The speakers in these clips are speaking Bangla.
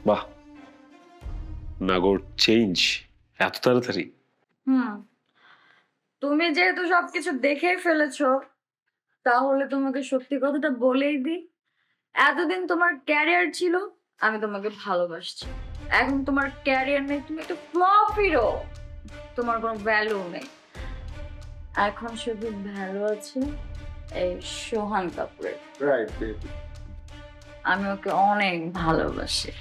বাহ, নাগর চেঞ্জ এত তাড়াতাড়ি। তুমি যেহেতু সবকিছু দেখে ফেলেছো, তাহলে তোমাকে সত্যি কথাটা বলেই দিই, এতদিন তোমার ক্যারিয়ার ছিল, আমি তোমাকে ভালোবাসছি। এখন তোমার ক্যারিয়ার নেই, তুমি একটা ফ্লপ হিরো, তোমার কোনো ভ্যালু নেই। এখন শুধু ভ্যালু আছে এই সোহান কাপুরের। Right baby. আমি ওকে অনেক ভালোবাসি।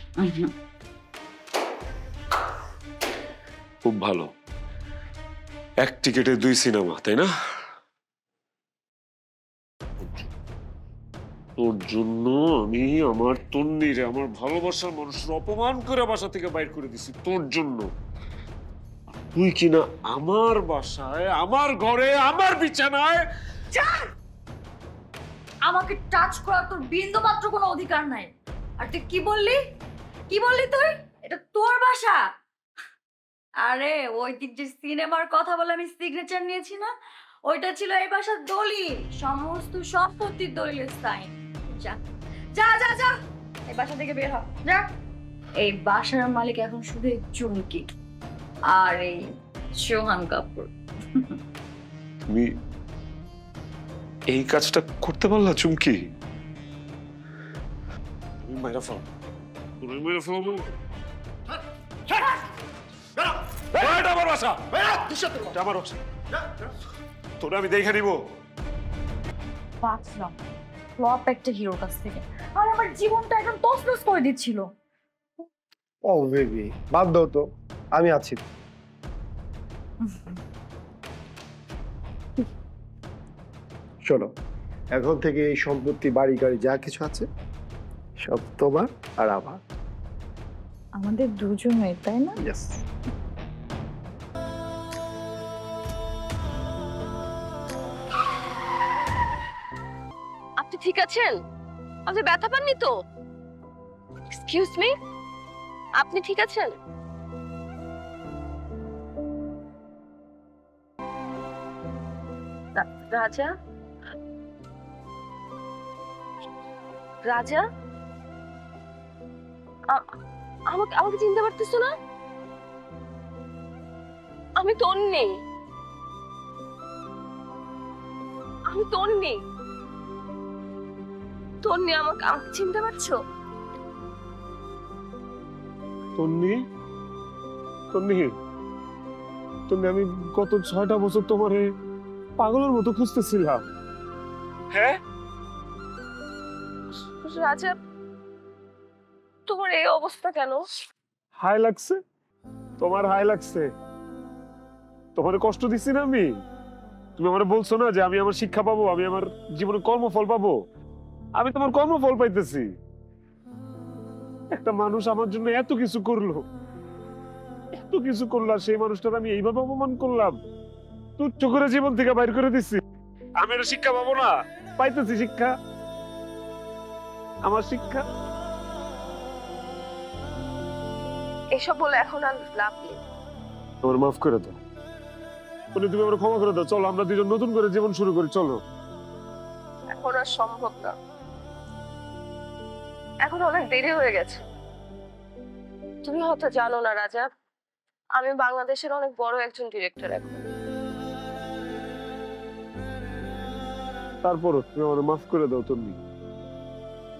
খুব ভালো, এক টিকেটে 2 সিনেমা, তাই না? তোর জন্য আমি আমার তন্নিরে, আমার ভালোবাসার মানুষের অপমান করে বাসা থেকে বাইর করে দিছি তোর জন্য। তুই কিনা আমার বাসায়, আমার ঘরে, আমার বিছানায়। আমাকে টাচ করার তোর বিন্দু মাত্র কোনো অধিকার নাই। আর তুই কি বললি? কি বললি তুই? এটা তোর বাসা? আরে ওই দিক যে সিনেমার কথা বলে আমি সিগনেচার নিয়েছি না, ওইটা ছিল এই বাসার দলিল, সমস্ত সম্পত্তির দলিলের সাইন। যা যা যা যা, এই বাসা থেকে বের হ, যা। এই বাসার মালিক এখন শুধু এই চুমকি আর এই সোহান কাপুর। তুমি এই কাজটা করতে পারলা চুমকি? তুমি মাইরা ফেলো, তুমি মাইরা ফেলো। এটা আমার বাসা, এটা আমার বাসা। তোরা আমি দেখে নিব। বাঁচলাম ফ্লপ একটা হিরোর কাছ থেকে, আর আমার জীবনটা একদম তছনছ করে দিচ্ছিল। ও বেবি, বাদ দাও তো, আমি আছি। শোনো, এখন থেকে এই সম্পত্তি, বাড়ি গাড়ি যা কিছু আছে সব তোমার আর আমার। আমাদের দুজনের, তাই না? ইয়েস। আপনি ঠিক আছেন? আপনি ব্যথা পাননি তো? এক্সকিউজ মি, আপনি ঠিক আছেন? রাজা, রাজা, আমাকে আমাকে চিনতে পারতেছো না? আমি তন্নি, আমি তন্নি। তন্নি, আমাকে আমাকে চিনতে পারছো? তন্নি, তন্নি, তন্নি, আমি গত 6টা বছর তোমারে পাগলের মতো খুঁজতেছিলাম। হ্যাঁ রাজা, তোমার এই অবস্থা কেন? হাই লাগছে তোমার? হাই লাগছে? তোমার কষ্ট দিচ্ছি না আমি? তুমি আমার বলছো না যে আমি আমার শিক্ষা পাবো, আমি আমার জীবনে কর্মফল পাবো। আমি তোমার কর্মফল পাইতেছি। একটা মানুষ আমার জন্য এত কিছু করলো, এত কিছু করলো, আর সেই মানুষটার আমি এইভাবে অপমান করলাম, তুচ্ছ করে জীবন থেকে বাইর করে দিচ্ছি। আমি এর শিক্ষা পাবো না? পাইতেছি শিক্ষা, আমার শিক্ষা। এসব বলে এখন আর লাভ নেই। তোমার মাফ করে দাও, তুমি আমার ক্ষমা করে দাও। চলো আমরা দুজন নতুন করে জীবন শুরু করি, চলো। এখন আর সম্ভব না, এখন অনেক দেরি হয়ে গেছে। তুমি হয়তো জানো না রাজা, আমি বাংলাদেশের অনেক বড় একজন ডিরেক্টর এখন। তারপরও তুমি আমার মাফ করে দাও তন্নি,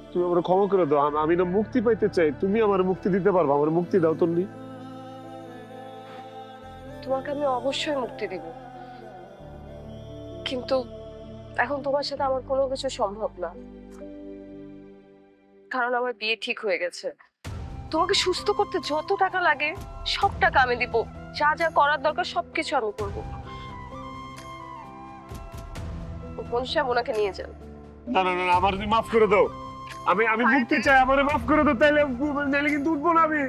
তুমি আমার ক্ষমা করে দাও। আমি না মুক্তি পাইতে চাই, তুমি আমার মুক্তি দিতে পারবে, আমার মুক্তি দাও তন্নি। তোমাকে আমি অবশ্যই মুক্তি দিব, কিন্তু এখন তোমার সাথে আমার কোনো কিছু সম্ভব না, কারণ আমার বিয়ে ঠিক হয়ে গেছে। তোমাকে সুস্থ করতে যত টাকা লাগে সব টাকা আমি দিব, যা যা করার দরকার সবকিছু আমি করবো। মনীষা, ওনাকে নিয়ে যান। না না না, আমার মাফ করে দাও। আমি মুক্তি চাই, আমারে মাফ করে দাও, তাইলে কিন্তু উঠবো না আমি।